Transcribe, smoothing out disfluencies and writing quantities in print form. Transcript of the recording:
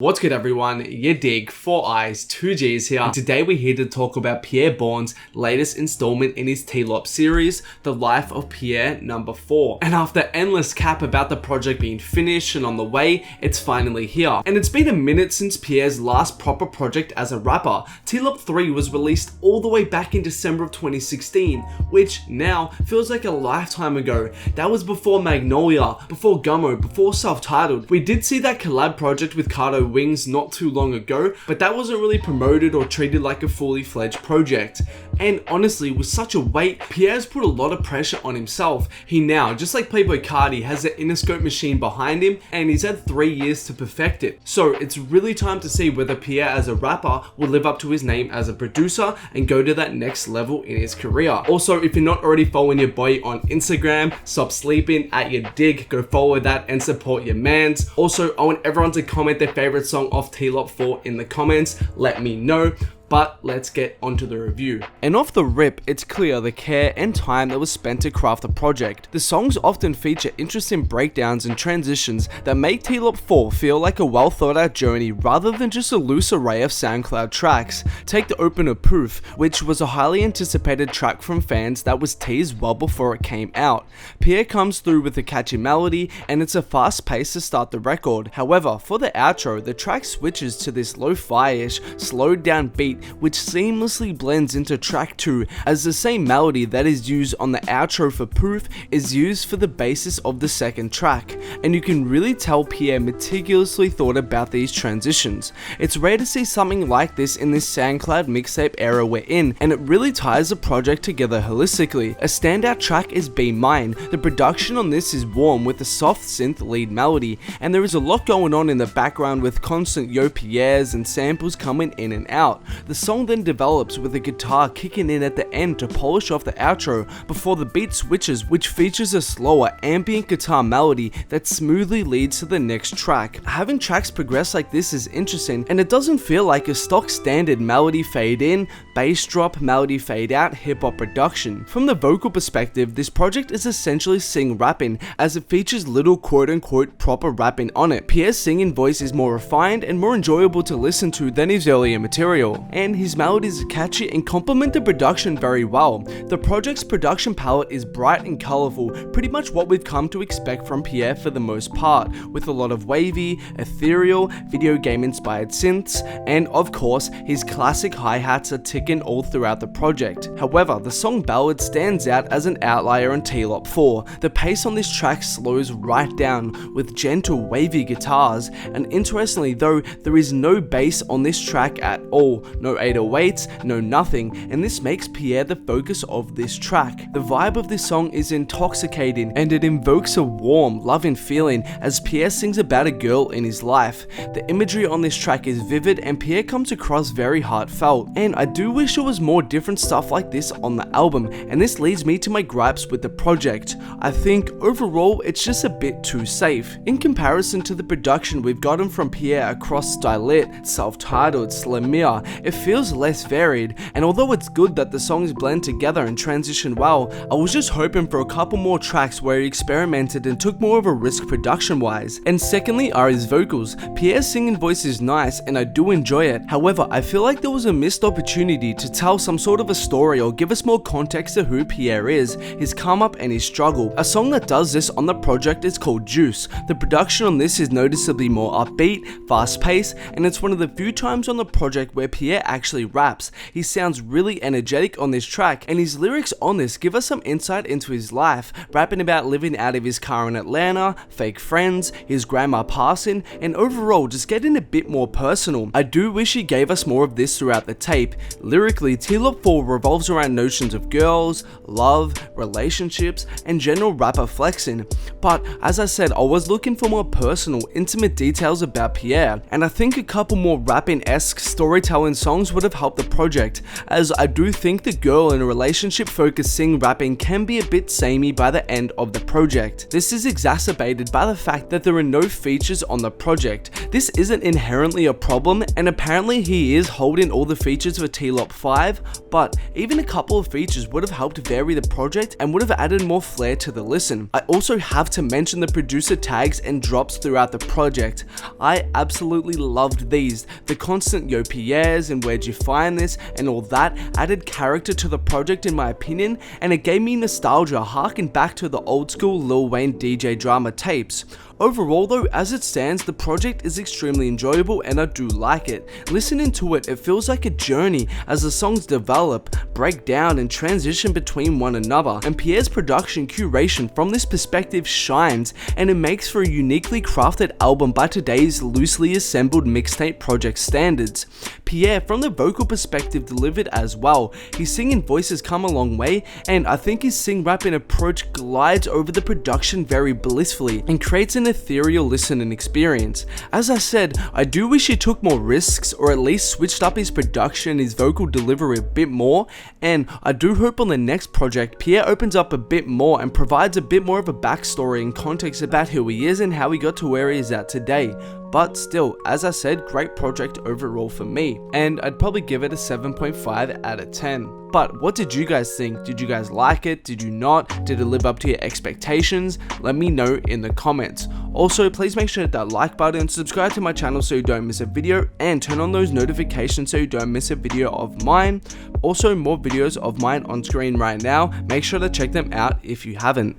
What's good everyone, yadiiiigg, 4 eyes, 2 G's here, and today we're here to talk about Pierre Bourne's latest installment in his TLOP series, The Life of Pi'erre number 4. And after endless cap about the project being finished and on the way, it's finally here. And it's been a minute since Pierre's last proper project as a rapper. TLOP 3 was released all the way back in December of 2016, which now feels like a lifetime ago. That was before Magnolia, before Gummo, before Self-Titled. We did see that collab project with Cardo Wings not too long ago, but that wasn't really promoted or treated like a fully fledged project. And honestly, with such a weight, Pierre's put a lot of pressure on himself. He now, just like Playboi Carti, has the Interscope machine behind him, and he's had 3 years to perfect it. So it's really time to see whether Pierre as a rapper will live up to his name as a producer and go to that next level in his career. Also, if you're not already following your boy on Instagram, stop sleeping at yadiiiigg, go follow that and support your mans. Also, I want everyone to comment their favorite song off TLOP 4 in the comments, let me know. But let's get onto the review. And off the rip, it's clear the care and time that was spent to craft the project. The songs often feature interesting breakdowns and transitions that make TLOP 4 feel like a well thought out journey rather than just a loose array of SoundCloud tracks. Take the opener Proof, which was a highly anticipated track from fans that was teased well before it came out. Pierre comes through with a catchy melody and it's a fast pace to start the record. However, for the outro, the track switches to this lo-fi-ish, slowed down beat which seamlessly blends into track 2 as the same melody that is used on the outro for Proof is used for the basis of the second track, and you can really tell Pierre meticulously thought about these transitions. It's rare to see something like this in this SoundCloud mixtape era we're in, and it really ties the project together holistically. A standout track is Be Mine. The production on this is warm with a soft synth lead melody, and there is a lot going on in the background with constant yo Pierres and samples coming in and out. The song then develops with a guitar kicking in at the end to polish off the outro before the beat switches, which features a slower ambient guitar melody that smoothly leads to the next track. Having tracks progress like this is interesting, and it doesn't feel like a stock standard melody fade in, bass drop, melody fade out, hip hop production. From the vocal perspective, this project is essentially sing rapping as it features little quote unquote proper rapping on it. Pierre's singing voice is more refined and more enjoyable to listen to than his earlier material, and his melodies are catchy and complement the production very well. The project's production palette is bright and colourful, pretty much what we've come to expect from Pierre for the most part, with a lot of wavy, ethereal, video game inspired synths, and of course his classic hi-hats are ticking all throughout the project. However, the song Ballad stands out as an outlier on TLOP 4. The pace on this track slows right down with gentle wavy guitars, and interestingly though, there is no bass on this track at all. No 808s, no nothing, and this makes Pierre the focus of this track. The vibe of this song is intoxicating and it invokes a warm, loving feeling as Pierre sings about a girl in his life. The imagery on this track is vivid and Pierre comes across very heartfelt, and I do wish there was more different stuff like this on the album, and this leads me to my gripes with the project. I think overall it's just a bit too safe. In comparison to the production we've gotten from Pierre across Stylit, Self-Titled, Slamir, it feels less varied, and although it's good that the songs blend together and transition well, I was just hoping for a couple more tracks where he experimented and took more of a risk production wise. And secondly are his vocals. Pierre's singing voice is nice and I do enjoy it, however I feel like there was a missed opportunity to tell some sort of a story or give us more context to who Pierre is, his come up and his struggle. A song that does this on the project is called Juice. The production on this is noticeably more upbeat, fast paced, and it's one of the few times on the project where Pierre actually raps. He sounds really energetic on this track, and his lyrics on this give us some insight into his life, rapping about living out of his car in Atlanta, fake friends, his grandma passing, and overall just getting a bit more personal. I do wish he gave us more of this throughout the tape. Lyrically, TLOP 4 revolves around notions of girls, love, relationships, and general rapper flexing, but as I said, I was looking for more personal, intimate details about Pierre, and I think a couple more rapping-esque storytelling songs songs would have helped the project, as I do think the girl in a relationship focused sing rapping can be a bit samey by the end of the project. This is exacerbated by the fact that there are no features on the project. This isn't inherently a problem, and apparently he is holding all the features for TLOP 5, but even a couple of features would have helped vary the project and would have added more flair to the listen. I also have to mention the producer tags and drops throughout the project. I absolutely loved these. The constant yo Pi'erres and where'd you find this and all that added character to the project in my opinion, and it gave me nostalgia harking back to the old school Lil Wayne DJ drama tapes. Overall though, as it stands, the project is extremely enjoyable and I do like it. Listening to it, it feels like a journey as the songs develop, break down and transition between one another, and Pierre's production curation from this perspective shines, and it makes for a uniquely crafted album by today's loosely assembled mixtape project standards. Pi'erre, from the vocal perspective, delivered as well. His singing voices come a long way, and I think his sing-rapping approach glides over the production very blissfully and creates an ethereal listening experience. As I said, I do wish he took more risks or at least switched up his production and his vocal delivery a bit more, and I do hope on the next project Pi'erre opens up a bit more and provides a bit more of a backstory and context about who he is and how he got to where he is at today. But still, as I said, great project overall for me, and I'd probably give it a 7.5 out of 10. But what did you guys think? Did you guys like it? Did you not? Did it live up to your expectations? Let me know in the comments. Also, please make sure to hit that like button, subscribe to my channel so you don't miss a video, and turn on those notifications so you don't miss a video of mine. Also, more videos of mine on screen right now. Make sure to check them out if you haven't.